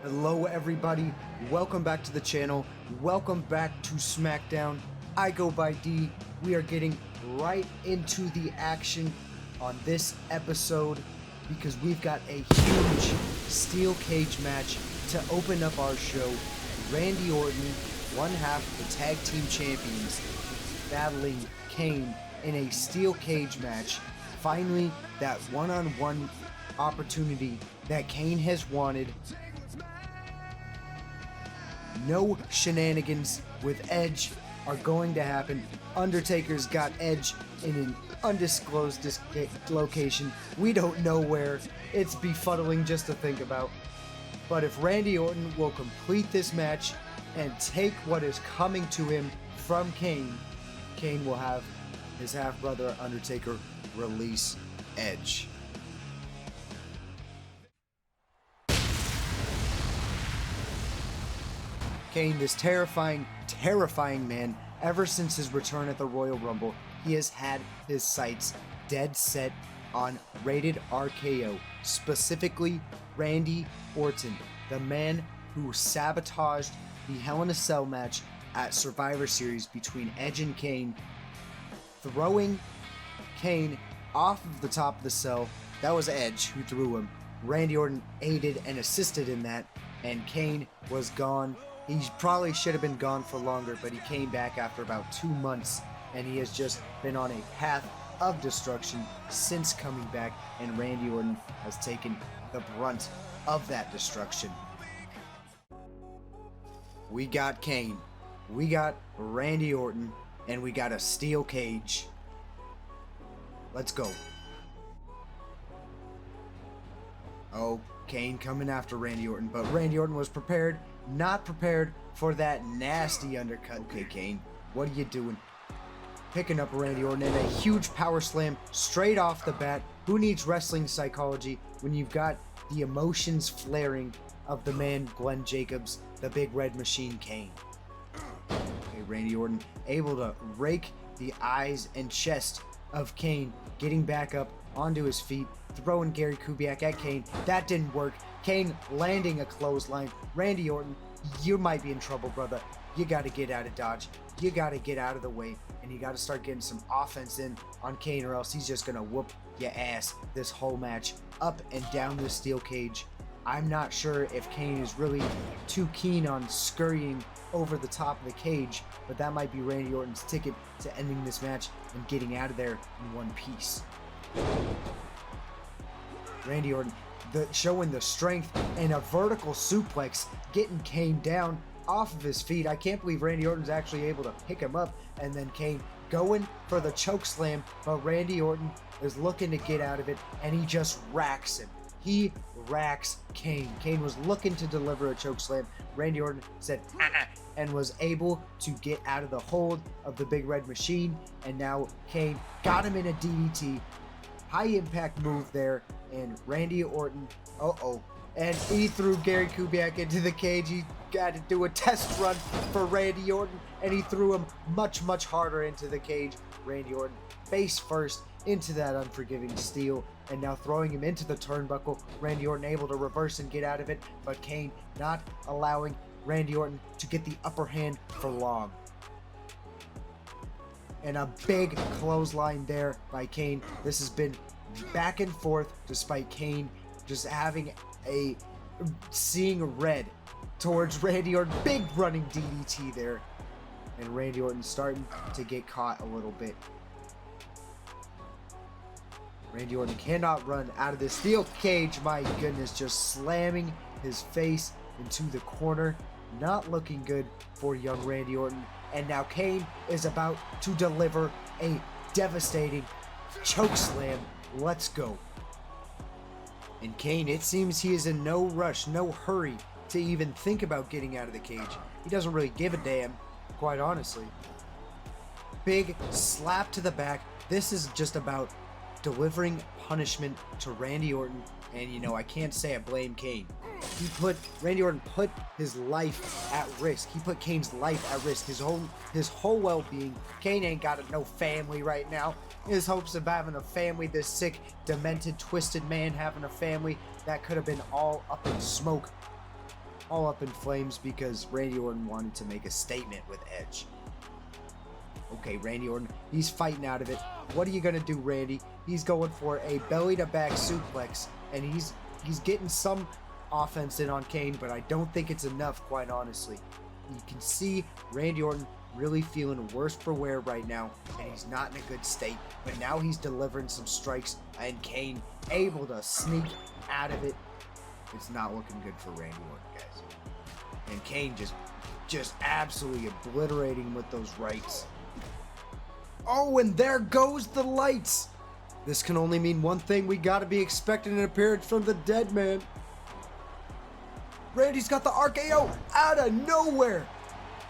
Hello everybody, welcome back to the channel, welcome back to Smackdown. I go by D. We are getting right into the action on this episode because we've got a huge steel cage match to open up our show. Randy Orton, one half of the tag team champions, battling Kane in a steel cage match. Finally, that one-on-one opportunity that Kane has wanted. No shenanigans with Edge are going to happen. Undertaker's got Edge in an undisclosed location. We don't know where. It's befuddling just to think about. But if Randy Orton will complete this match and take what is coming to him from Kane, Kane will have his half-brother Undertaker release Edge. Kane, this terrifying man, ever since his return at the Royal Rumble, he has had his sights dead set on Rated RKO, specifically Randy Orton, the man who sabotaged the Hell in a Cell match at Survivor Series between Edge and Kane, throwing Kane off of the top of the cell. That was Edge who threw him. Randy Orton aided and assisted in that, and Kane was gone. He probably should have been gone for longer, but he came back after about 2 months, and he has just been on a path of destruction since coming back, and Randy Orton has taken the brunt of that destruction. We got Kane, we got Randy Orton, and we got a steel cage. Let's go. Oh, Kane coming after Randy Orton, but Randy Orton was prepared. Not prepared for that nasty undercut. Okay, Kane, what are you doing? Picking up Randy Orton and a huge power slam straight off the bat. Who needs wrestling psychology when you've got the emotions flaring of the man Glenn Jacobs, the big red machine Kane? Okay, Randy Orton able to rake the eyes and chest of Kane, getting back up onto his feet, throwing Gary Kubiak at Kane. That didn't work. Kane landing a clothesline. Randy Orton, you might be in trouble, brother. You got to get out of Dodge. You got to get out of the way, and you got to start getting some offense in on Kane, or else he's just going to whoop your ass this whole match up and down the steel cage. I'm not sure if Kane is really too keen on scurrying over the top of the cage, but that might be Randy Orton's ticket to ending this match and getting out of there in one piece. Randy Orton showing the strength and a vertical suplex, getting Kane down off of his feet. I can't believe Randy Orton's actually able to pick him up, and then Kane going for the choke slam, but Randy Orton is looking to get out of it, and he just racks him. He racks Kane. Kane was looking to deliver a choke slam. Randy Orton said, and was able to get out of the hold of the big red machine, and now Kane got him in a DDT. High impact move there, and Randy Orton, and he threw Gary Kubiak into the cage. He got to do a test run for Randy Orton, and he threw him much harder into the cage. Randy Orton face first into that unforgiving steel, and now throwing him into the turnbuckle. Randy Orton able to reverse and get out of it, but Kane not allowing Randy Orton to get the upper hand for long. And a big clothesline there by Kane. This has been back and forth, despite Kane just having seeing red towards Randy Orton. Big running DDT there, and Randy Orton starting to get caught a little bit. Randy Orton cannot run out of the steel cage. My goodness, just slamming his face into the corner. Not looking good for young Randy Orton. And now Kane is about to deliver a devastating choke slam. Let's go. And Kane, it seems he is in no rush, no hurry to even think about getting out of the cage. He doesn't really give a damn, quite honestly. Big slap to the back. This is just about delivering punishment to Randy Orton. And you know, I can't say I blame Kane. Randy Orton put his life at risk. He put Kane's life at risk, his whole well-being. Kane ain't got no family right now. His hopes of having a family, this sick, demented, twisted man having a family, that could have been all up in smoke. all up in flames because Randy Orton wanted to make a statement with Edge. Okay, Randy Orton, he's fighting out of it. What are you going to do, Randy? He's going for a belly-to-back suplex, and he's getting some offense in on Kane, but I don't think it's enough, quite honestly. You can see Randy Orton really feeling worse for wear right now, and he's not in a good state, but now he's delivering some strikes, and Kane able to sneak out of it. It's not looking good for Randy Orton, guys. And Kane just absolutely obliterating him with those rights. Oh, and there goes the lights. This can only mean one thing. We got to be expecting an appearance from the dead man. Randy's got the RKO out of nowhere.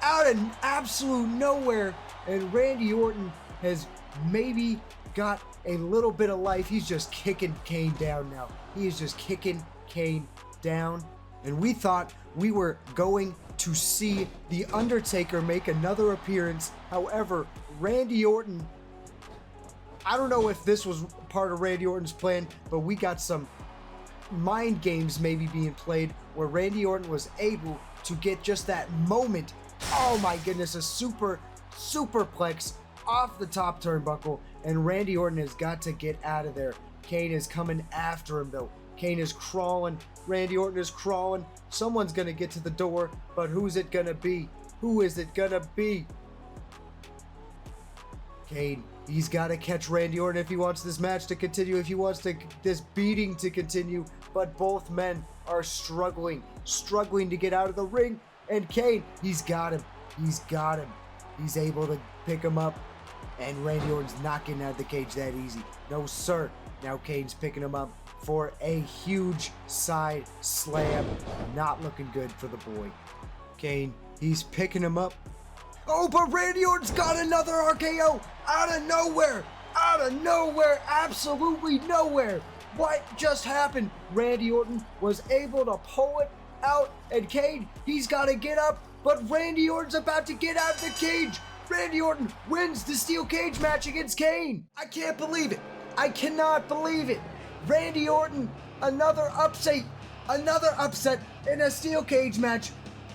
Out of absolute nowhere. And Randy Orton has maybe got a little bit of life. He's just kicking Kane down now. He is just kicking Kane down. And we thought we were going to see The Undertaker make another appearance. However, Randy Orton, I don't know if this was part of Randy Orton's plan, but we got some mind games maybe being played where Randy Orton was able to get just that moment. Oh my goodness, a superplex off the top turnbuckle, and Randy Orton has got to get out of there. Kane is coming after him though. Kane is crawling. Randy Orton is crawling. Someone's gonna get to the door, but who's it gonna be? Who is it gonna be? Kane, he's got to catch Randy Orton if he wants this match to continue, if he wants this beating to continue. But both men are struggling to get out of the ring. And Kane, he's got him. He's able to pick him up. And Randy Orton's not getting out of the cage that easy. No, sir. Now Kane's picking him up for a huge side slam. Not looking good for the boy. Kane, he's picking him up. Oh, but Randy Orton's got another RKO out of nowhere. Absolutely nowhere. What just happened? Randy Orton was able to pull it out, and Kane, he's got to get up, but Randy Orton's about to get out of the cage. Randy Orton wins the steel cage match against Kane. I can't believe it. I cannot believe it. Randy Orton, another upset in a steel cage match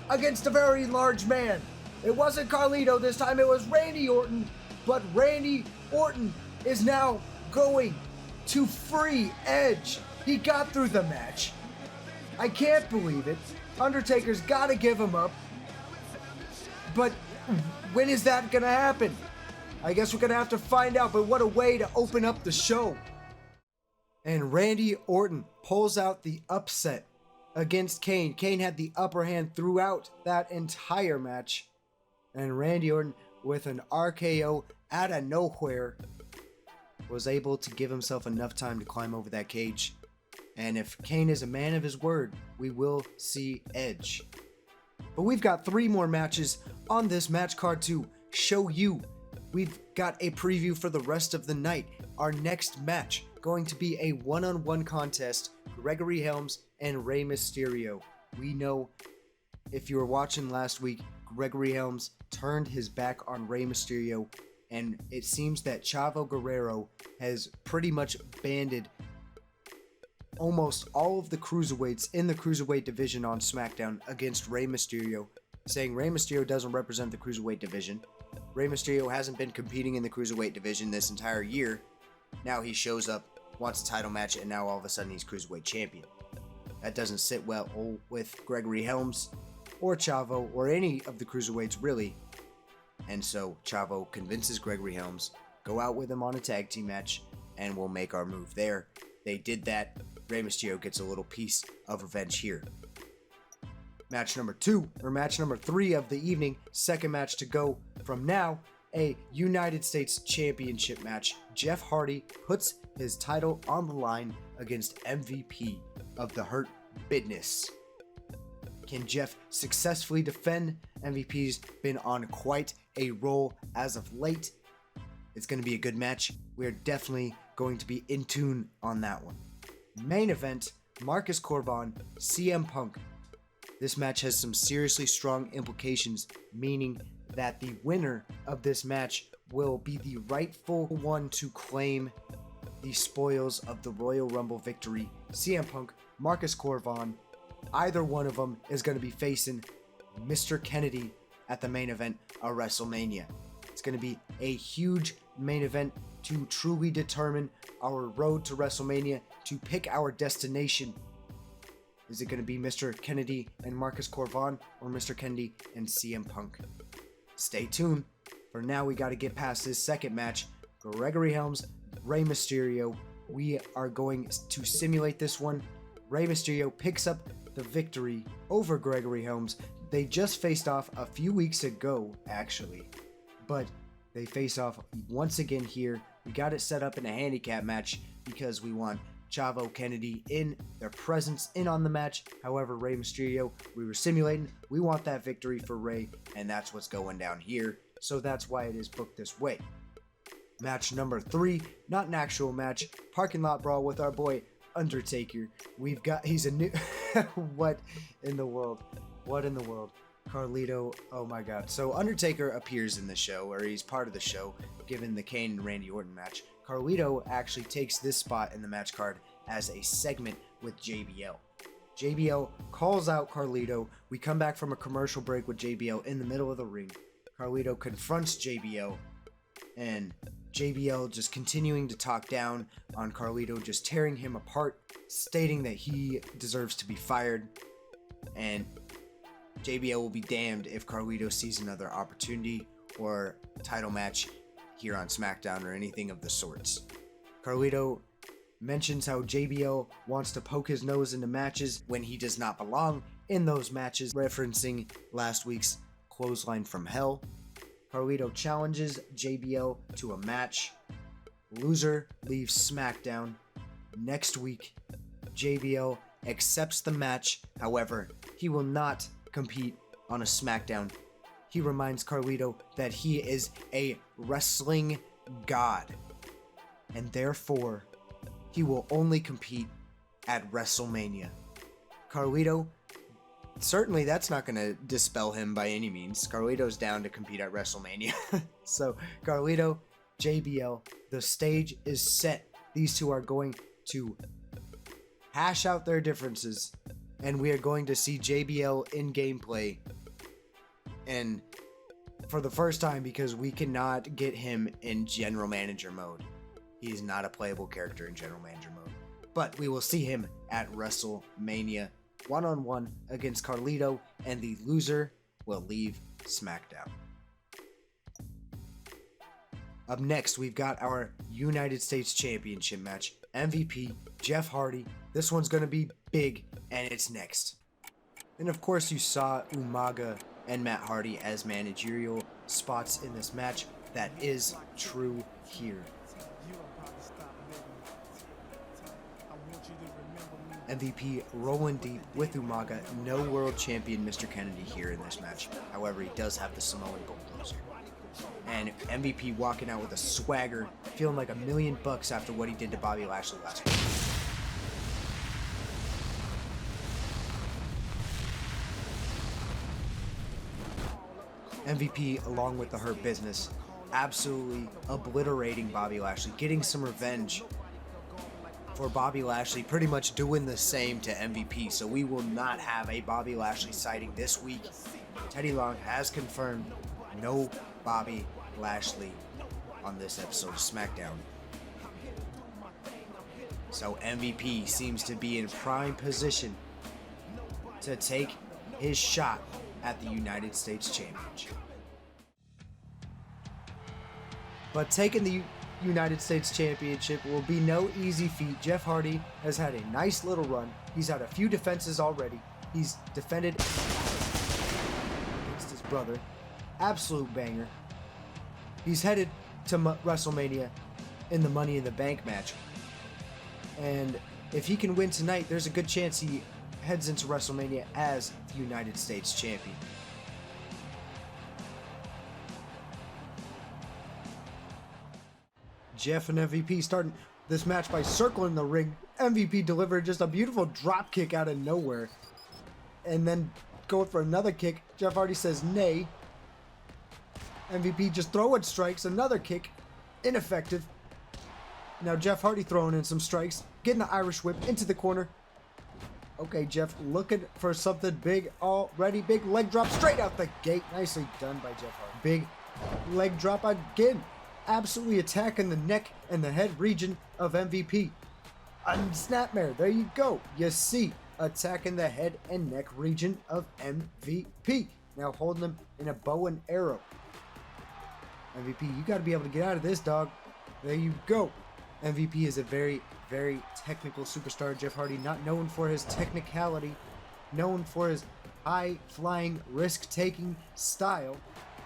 against a very large man. It wasn't Carlito this time, it was Randy Orton, but Randy Orton is now going to free Edge. He got through the match. I can't believe it. Undertaker's got to give him up. But when is that going to happen? I guess we're going to have to find out, but what a way to open up the show. And Randy Orton pulls out the upset against Kane. Kane had the upper hand throughout that entire match. And Randy Orton, with an RKO out of nowhere, was able to give himself enough time to climb over that cage. And if Kane is a man of his word, we will see Edge. But we've got 3 more matches on this match card to show you. We've got a preview for the rest of the night. Our next match going to be a one-on-one contest, Gregory Helms and Rey Mysterio. We know, if you were watching last week, Gregory Helms turned his back on Rey Mysterio, and it seems that Chavo Guerrero has pretty much banded almost all of the cruiserweights in the cruiserweight division on SmackDown against Rey Mysterio, saying Rey Mysterio doesn't represent the cruiserweight division. Rey Mysterio hasn't been competing in the cruiserweight division this entire year. Now he shows up, wants a title match, and now all of a sudden he's cruiserweight champion. That doesn't sit well with Gregory Helms or Chavo or any of the cruiserweights really. And so Chavo convinces Gregory Helms, go out with him on a tag team match, and we'll make our move there. They did that. Rey Mysterio gets a little piece of revenge here. Match number 3 of the evening, second match to go from now, a United States Championship match. Jeff Hardy puts his title on the line against MVP of the Hurt Business. Can Jeff successfully defend? MVP's been on quite a roll as of late. It's going to be a good match. We're definitely going to be in tune on that one. Main event, Marcus Corvan, CM Punk. This match has some seriously strong implications, meaning that the winner of this match will be the rightful one to claim the spoils of the Royal Rumble victory. CM Punk, Marcus Corvan, either one of them is going to be facing Mr. Kennedy at the main event of WrestleMania. It's going to be a huge main event to truly determine our road to WrestleMania, to pick our destination. Is it going to be Mr. Kennedy and Marcus Corvan, or Mr. Kennedy and CM Punk? Stay tuned. For now, we got to get past this second match. Gregory Helms, Rey Mysterio. We are going to simulate this one. Rey Mysterio picks up the victory over Gregory Helms. They just faced off a few weeks ago, actually. But they face off once again here. We got it set up in a handicap match because we want Chavo Kennedy in, their presence in on the match. However, Rey Mysterio, we were simulating. We want that victory for Rey, and that's what's going down here. So that's why it is booked this way. Match number 3, not an actual match, parking lot brawl with our boy Undertaker. He's a new, what in the world? Carlito, oh my god. So Undertaker appears in the show, or he's part of the show, given the Kane and Randy Orton match. Carlito actually takes this spot in the match card as a segment with JBL. JBL calls out Carlito. We come back from a commercial break with JBL in the middle of the ring. Carlito confronts JBL, and JBL just continuing to talk down on Carlito, just tearing him apart, stating that he deserves to be fired, and JBL will be damned if Carlito sees another opportunity or title match here on Smackdown or anything of the sorts. Carlito mentions how JBL wants to poke his nose into matches when he does not belong in those matches, referencing last week's clothesline from hell. Carlito challenges JBL to a match. Loser leaves SmackDown. Next week, JBL accepts the match. However, he will not compete on a SmackDown. He reminds Carlito that he is a wrestling god, and therefore he will only compete at WrestleMania. Carlito, certainly that's not going to dispel him by any means. Carlito's down to compete at WrestleMania. So Carlito, JBL, the stage is set. These two are going to hash out their differences, and we are going to see JBL in gameplay, and for the first time, because we cannot get him in general manager mode. He is not a playable character in general manager mode, but we will see him at WrestleMania one-on-one against Carlito, and the loser will leave SmackDown. Up next, we've got our United States Championship match. MVP, Jeff Hardy. This one's going to be big, and it's next. And of course, you saw Umaga and Matt Hardy as managerial spots in this match. That is true here. MVP rolling deep with Umaga. No world champion Mr. Kennedy here in this match. However, he does have the Samoan bulldozer. And MVP walking out with a swagger, feeling like $1 million after what he did to Bobby Lashley last week. MVP, along with the Hurt Business, absolutely obliterating Bobby Lashley, getting some revenge for Bobby Lashley, pretty much doing the same to MVP. So we will not have a Bobby Lashley sighting this week. Teddy Long has confirmed no Bobby Lashley on this episode of SmackDown. So MVP seems to be in prime position to take his shot at the United States Championship. But taking the United States Championship will be no easy feat. Jeff Hardy has had a nice little run. He's had a few defenses already. He's defended against his brother. Absolute banger. He's headed to WrestleMania in the Money in the Bank match. And if he can win tonight, there's a good chance he heads into WrestleMania as the United States Champion. Jeff and MVP starting this match by circling the ring. MVP delivered just a beautiful drop kick out of nowhere. And then going for another kick. Jeff Hardy says nay. MVP just throwing strikes. Another kick. Ineffective. Now Jeff Hardy throwing in some strikes. Getting the Irish whip into the corner. Okay, Jeff looking for something big already. Big leg drop straight out the gate. Nicely done by Jeff Hardy. Big leg drop again. Absolutely attacking the neck and the head region of MVP. A snapmare. There you go. You see, attacking the head and neck region of MVP. Now holding him in a bow and arrow. MVP, you got to be able to get out of this, dog. There you go. MVP is a very, very technical superstar. Jeff Hardy, not known for his technicality, known for his high-flying, risk-taking style.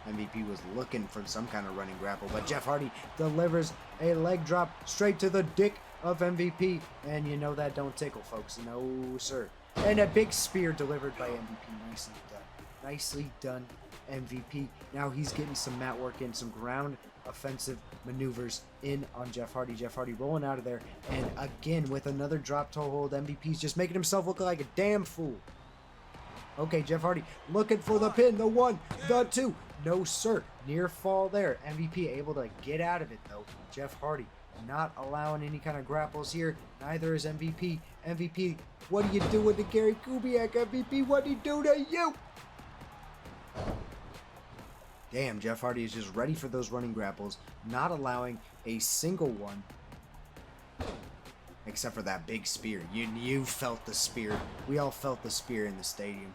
MVP was looking for some kind of running grapple, but Jeff Hardy delivers a leg drop straight to the dick of MVP, and you know that don't tickle, folks. No, sir. And a big spear delivered by MVP. Nicely done. Nicely done, MVP. Now he's getting some mat work in, some ground offensive maneuvers in on Jeff Hardy. Jeff Hardy rolling out of there, and again with another drop toe hold. MVP's just making himself look like a damn fool. Okay, Jeff Hardy looking for the pin, the 1, the 2. No, sir. Near fall there. MVP able to get out of it, though. Jeff Hardy not allowing any kind of grapples here. Neither is MVP. MVP, what are you doing to Gary Kubiak? MVP, what did he do to you? Damn, Jeff Hardy is just ready for those running grapples, not allowing a single one. Except for that big spear. You felt the spear. We all felt the spear in the stadium.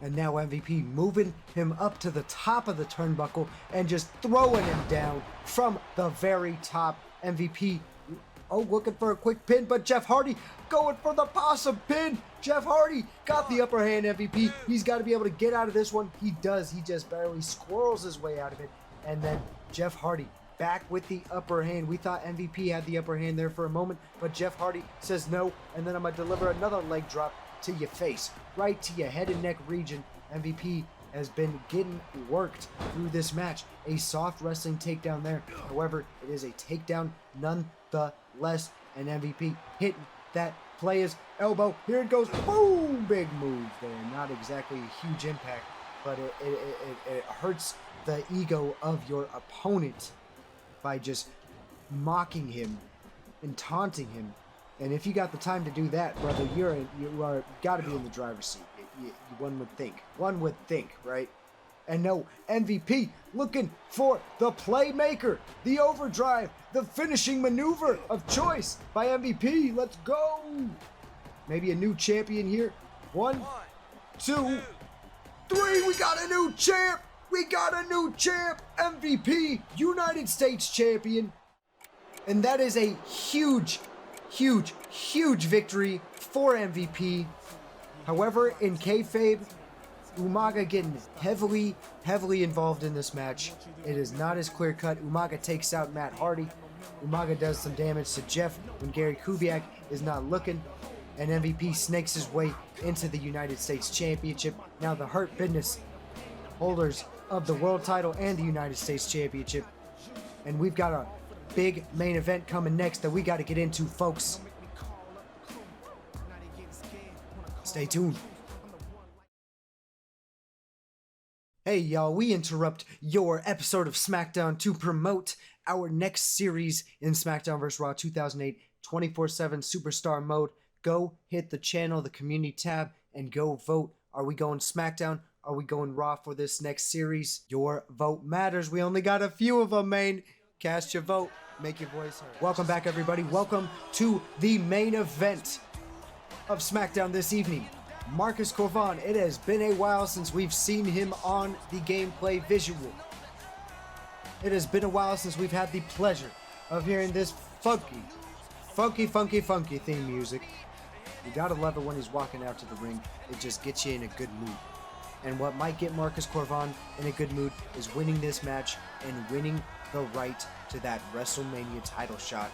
And now MVP moving him up to the top of the turnbuckle and just throwing him down from the very top. MVP, oh, looking for a quick pin, but Jeff Hardy going for the possum pin. Jeff Hardy got the upper hand, MVP. He's got to be able to get out of this one. He does. He just barely squirrels his way out of it. And then Jeff Hardy back with the upper hand. We thought MVP had the upper hand there for a moment, but Jeff Hardy says no, and then I'm going to deliver another leg drop to your face, right to your head and neck region. MVP has been getting worked through this match. A soft wrestling takedown there. However, it is a takedown nonetheless, and MVP hitting that player's elbow. Here it goes. Boom! Big move there. Not exactly a huge impact, but it hurts the ego of your opponent by just mocking him and taunting him. And if you got the time to do that, brother, you are got to be in the driver's seat. One would think, right? And no, MVP looking for the playmaker, the overdrive, the finishing maneuver of choice by MVP. Let's go. Maybe a new champion here. 1, 2, 3. We got a new champ. We got a new champ. MVP, United States champion. And that is a huge victory for MVP. However, in kayfabe, Umaga getting heavily involved in this match. It is not as clear cut. Umaga takes out Matt Hardy. Umaga does some damage to Jeff when Gary Kubiak is not looking. And MVP snakes his way into the United States Championship. Now the Hurt Business holders of the world title and the United States Championship. And we've got a big main event coming next that we got to get into, folks. Stay tuned. Hey y'all, we interrupt your episode of Smackdown to promote our next series in Smackdown vs. Raw 2008 24/7 Superstar Mode. Go hit the channel, the community tab, and go vote. Are we going Smackdown? Are we going Raw for this next series? Your vote matters. We only got a few of them, man. Cast your vote. Make your voice heard. Welcome back, everybody. Welcome to the main event of Smackdown this evening. Marcus Corvan. It has been a while since we've seen him on the gameplay visual. It has been a while since we've had the pleasure of hearing this funky theme music. You gotta love it when he's walking out to the ring. It just gets you in a good mood. And what might get Marcus Corvan in a good mood is winning this match and winning the right to that WrestleMania title shot.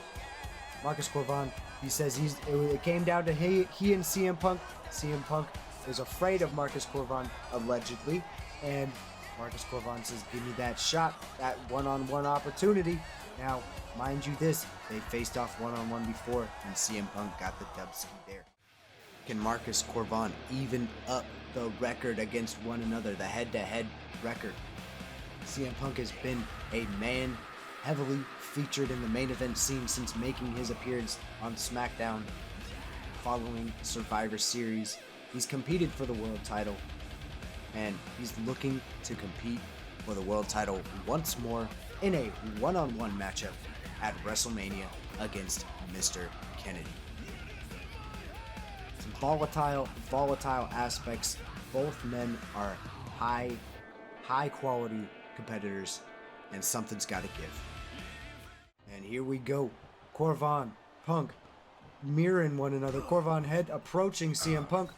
Marcus Corvan, he says it came down to he and CM Punk. CM Punk is afraid of Marcus Corvan, allegedly, and Marcus Corvan says, give me that shot, that one-on-one opportunity. Now, mind you this, they faced off one-on-one before, and CM Punk got the dubski there. Can Marcus Corvan even up the record against one another, the head-to-head record? CM Punk has been a man heavily featured in the main event scene since making his appearance on Smackdown following Survivor Series. He's competed for the world title, and he's looking to compete for the world title once more in a one-on-one matchup at WrestleMania against Mr. Kennedy. Some volatile aspects. Both men are high quality competitors, and something's got to give. And here we go. Corvan, Punk, mirroring one another. Corvan head approaching CM Punk.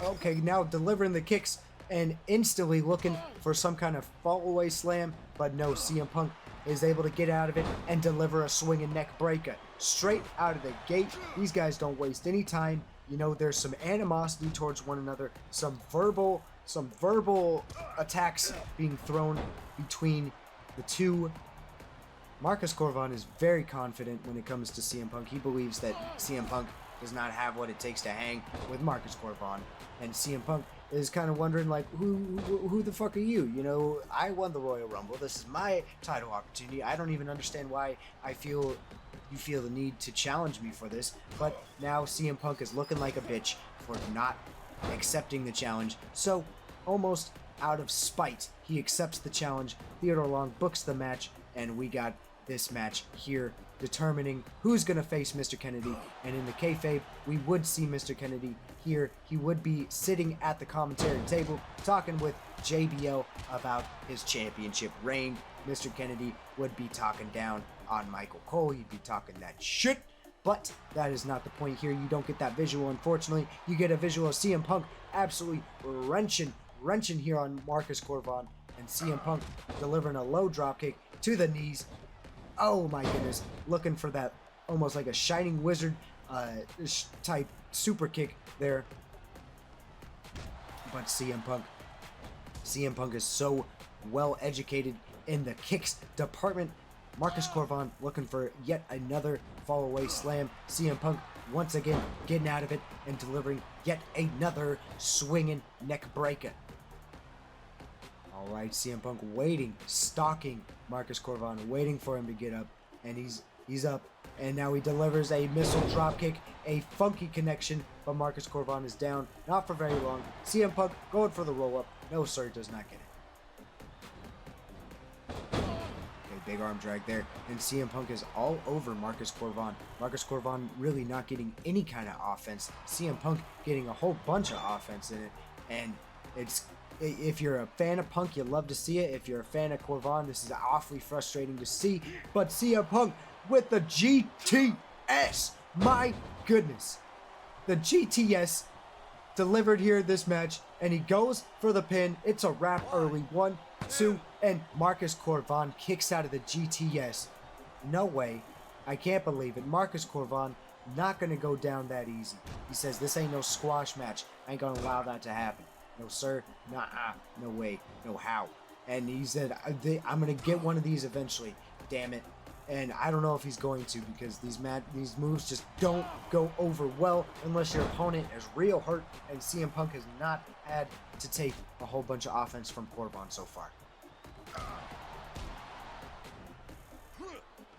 Okay, now delivering the kicks and instantly looking for some kind of fall away slam, but no, CM Punk is able to get out of it and deliver a swinging neck breaker straight out of the gate. These guys don't waste any time. You know, there's some animosity towards one another, some verbal attacks being thrown between the two. Marcus Corvan is very confident when it comes to CM Punk. He believes that CM Punk does not have what it takes to hang with Marcus Corvan, and CM Punk is kind of wondering, like, who the fuck are you? You know, I won the Royal Rumble. This is my title opportunity. I don't even understand why you feel the need to challenge me for this. But now CM Punk is looking like a bitch for not accepting the challenge. So, almost out of spite, he accepts the challenge. Theodore Long books the match, and we got this match here determining who's going to face Mr. Kennedy. And in the kayfabe, we would see Mr. Kennedy here. He would be sitting at the commentary table talking with JBL about his championship reign. Mr. Kennedy would be talking down on Michael Cole. He'd be talking that shit. But that is not the point here. You don't get that visual, unfortunately. You get a visual of CM Punk absolutely wrenching here on Marcus Corvan, and CM Punk delivering a low dropkick to the knees. Oh my goodness, looking for that almost like a Shining Wizard type super kick there. But CM Punk is so well educated in the kicks department. Marcus Corvan looking for yet another fall away slam. CM Punk once again getting out of it and delivering yet another swinging neck breaker. Alright, CM Punk waiting, stalking Marcus Corvan, waiting for him to get up, and he's up, and now he delivers a missile dropkick, a funky connection, but Marcus Corvan is down, not for very long. CM Punk going for the roll-up. No, sir, does not get it. Okay, big arm drag there, and CM Punk is all over Marcus Corvan. Marcus Corvan really not getting any kind of offense. CM Punk getting a whole bunch of offense in it, and if you're a fan of Punk, you love to see it. If you're a fan of Corvan, this is awfully frustrating to see. But CM Punk with the GTS. My goodness. The GTS delivered here this match, and he goes for the pin. It's a wrap early. 1, 2, and Marcus Corvan kicks out of the GTS. No way. I can't believe it. Marcus Corvan not going to go down that easy. He says, this ain't no squash match. I ain't going to allow that to happen. No, sir. Nah, no way. No how. And he said, I'm going to get one of these eventually. Damn it. And I don't know if he's going to, because these moves just don't go over well unless your opponent is real hurt. And CM Punk has not had to take a whole bunch of offense from Corvan so far.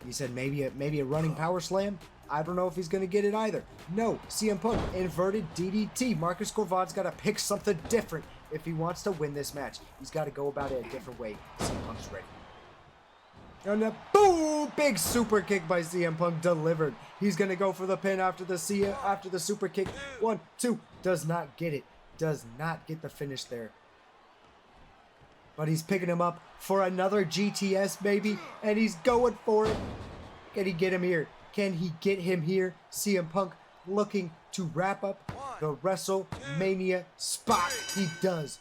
He said maybe a running power slam. I don't know if he's going to get it either. No, CM Punk, inverted DDT. Marcus Corvan's got to pick something different if he wants to win this match. He's got to go about it a different way. CM Punk's ready. And a boom! Big super kick by CM Punk delivered. He's going to go for the pin after the super kick. 1, 2. Does not get it. Does not get the finish there. But he's picking him up for another GTS, baby. And he's going for it. Can he get him here? Can he get him here? CM Punk looking to wrap up the WrestleMania spot. He does.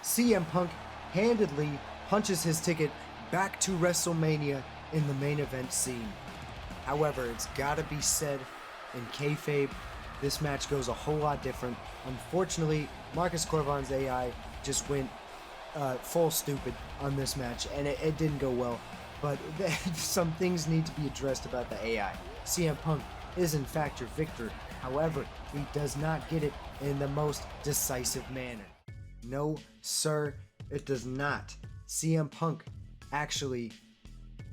CM Punk handedly punches his ticket back to WrestleMania in the main event scene. However, it's got to be said, in kayfabe, this match goes a whole lot different. Unfortunately, Marcus Corvan's AI just went full stupid on this match, and it didn't go well. But some things need to be addressed about the AI. CM Punk is in fact your victor. However, he does not get it in the most decisive manner. No, sir, it does not. CM Punk actually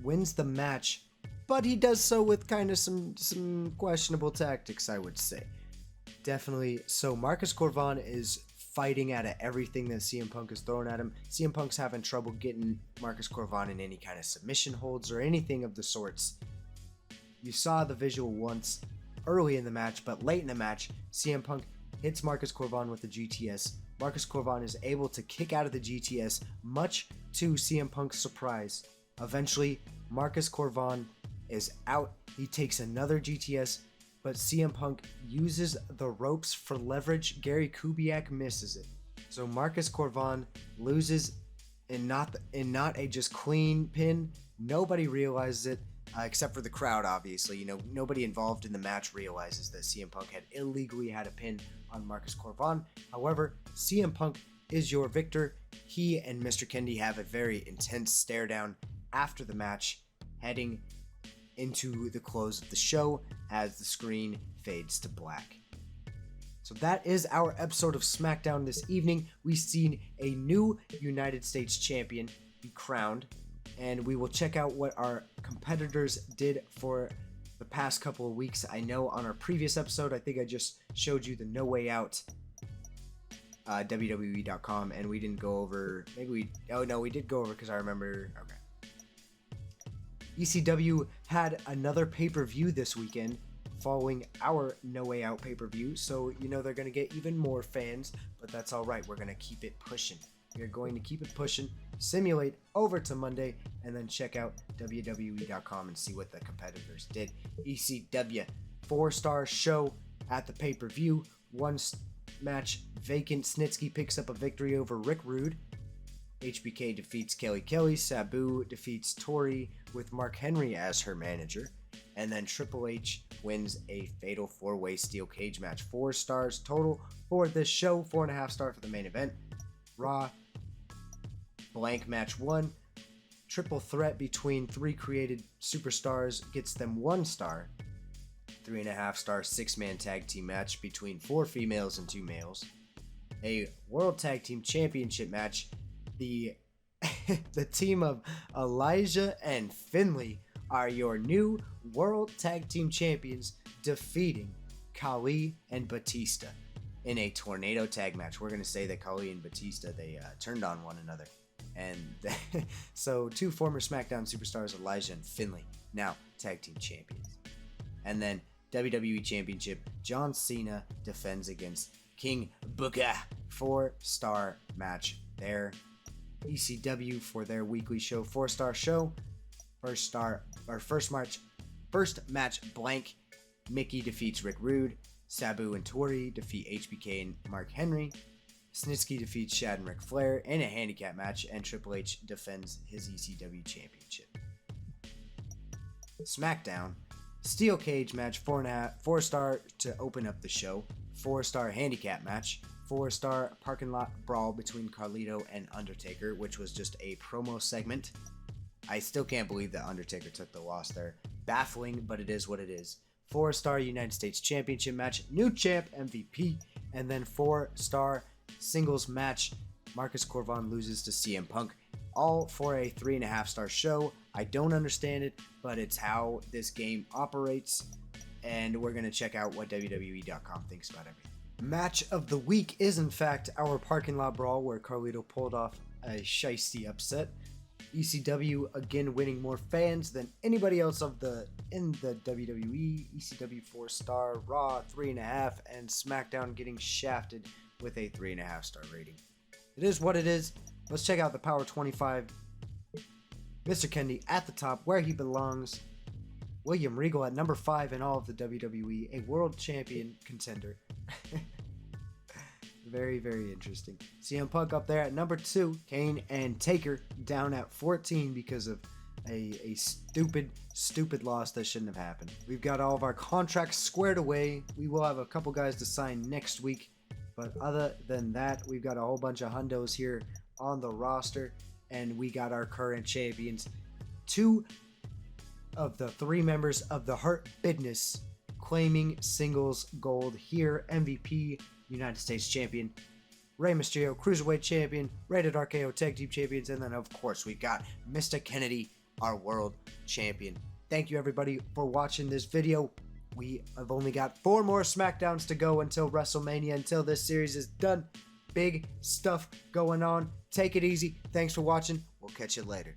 wins the match, but he does so with kind of some questionable tactics, I would say. Definitely. So Marcus Corvan is fighting out of everything that CM Punk is throwing at him. CM Punk's having trouble getting Marcus Corvan in any kind of submission holds or anything of the sorts. You saw the visual once early in the match, but late in the match, CM Punk hits Marcus Corvan with the GTS. Marcus Corvan is able to kick out of the GTS, much to CM Punk's surprise. Eventually, Marcus Corvan is out. He takes another GTS, but CM Punk uses the ropes for leverage. Gary Kubiak misses it. So Marcus Corvan loses in not a just clean pin. Nobody realizes it, except for the crowd, obviously. You know, nobody involved in the match realizes that CM Punk had illegally had a pin on Marcus Corvan. However, CM Punk is your victor. He and Mr. Kennedy have a very intense stare down after the match, heading into the close of the show as the screen fades to black. So that is our episode of SmackDown this evening. We've seen a new United States champion be crowned, and we will check out what our competitors did for the past couple of weeks. I know on our previous episode, I think I just showed you the No Way Out WWE.com, and we didn't go over, we did go over because I remember, okay. ECW had another pay-per-view this weekend following our No Way Out pay-per-view, so you know they're going to get even more fans, but that's all right. We're going to keep it pushing. We're going to keep it pushing, simulate over to Monday, and then check out WWE.com and see what the competitors did. ECW, 4-star show at the pay-per-view, 1 match vacant. Snitsky picks up a victory over Rick Rude. HBK defeats Kelly Kelly. Sabu defeats Tori with Mark Henry as her manager. And then Triple H wins a fatal 4-way steel cage match. 4 stars total for this show. 4.5 stars for the main event. Raw blank match 1. Triple threat between 3 created superstars gets them 1 star. 3.5 star 6-man tag team match between 4 females and 2 males. A World Tag Team Championship match. The team of Elijah and Finley are your new World Tag Team Champions, defeating Khali and Batista in a tornado tag match. We're going to say that Khali and Batista, they turned on one another. And so 2 former SmackDown superstars, Elijah and Finley, now tag team champions. And then WWE Championship, John Cena defends against King Booker. 4-star match there. ECW for their weekly show, 4-star show. First match blank. Mickey defeats Rick Rude. Sabu and Tori defeat HBK and Mark Henry. Snitsky defeats Shad and Ric Flair in a handicap match, and Triple H defends his ECW championship. SmackDown, steel cage match, 4-star to open up the show. 4-star handicap match. 4-star parking lot brawl between Carlito and Undertaker, which was just a promo segment. I still can't believe that Undertaker took the loss there. Baffling, but it is what it is. 4-star United States Championship match, new champ MVP, and then 4-star singles match. Marcus Corvan loses to CM Punk, all for a 3.5-star show. I don't understand it, but it's how this game operates, and we're going to check out what WWE.com thinks about everything. Match of the week is in fact our parking lot brawl, where Carlito pulled off a shiesty upset. ECW again winning more fans than anybody else in the WWE. ECW 4-star, Raw 3.5, and SmackDown getting shafted with a 3.5-star rating. It is what it is. Let's check out the Power 25. Mr. Kennedy at the top, where he belongs. William Regal at number 5 in all of the WWE, a world champion contender. Very, very interesting. CM Punk up there at number 2. Kane and Taker down at 14 because of a stupid loss that shouldn't have happened. We've got all of our contracts squared away. We will have a couple guys to sign next week. But other than that, we've got a whole bunch of hundos here on the roster. And we got our current champions. 2 of the 3 members of the Hurt Business claiming singles gold here. MVP, United States Champion. Rey Mysterio, Cruiserweight Champion. Rated RKO Tag Team Champions. And then, of course, we've got Mr. Kennedy, our World Champion. Thank you, everybody, for watching this video. We have only got 4 more Smackdowns to go until WrestleMania, until this series is done. Big stuff going on. Take it easy. Thanks for watching. We'll catch you later.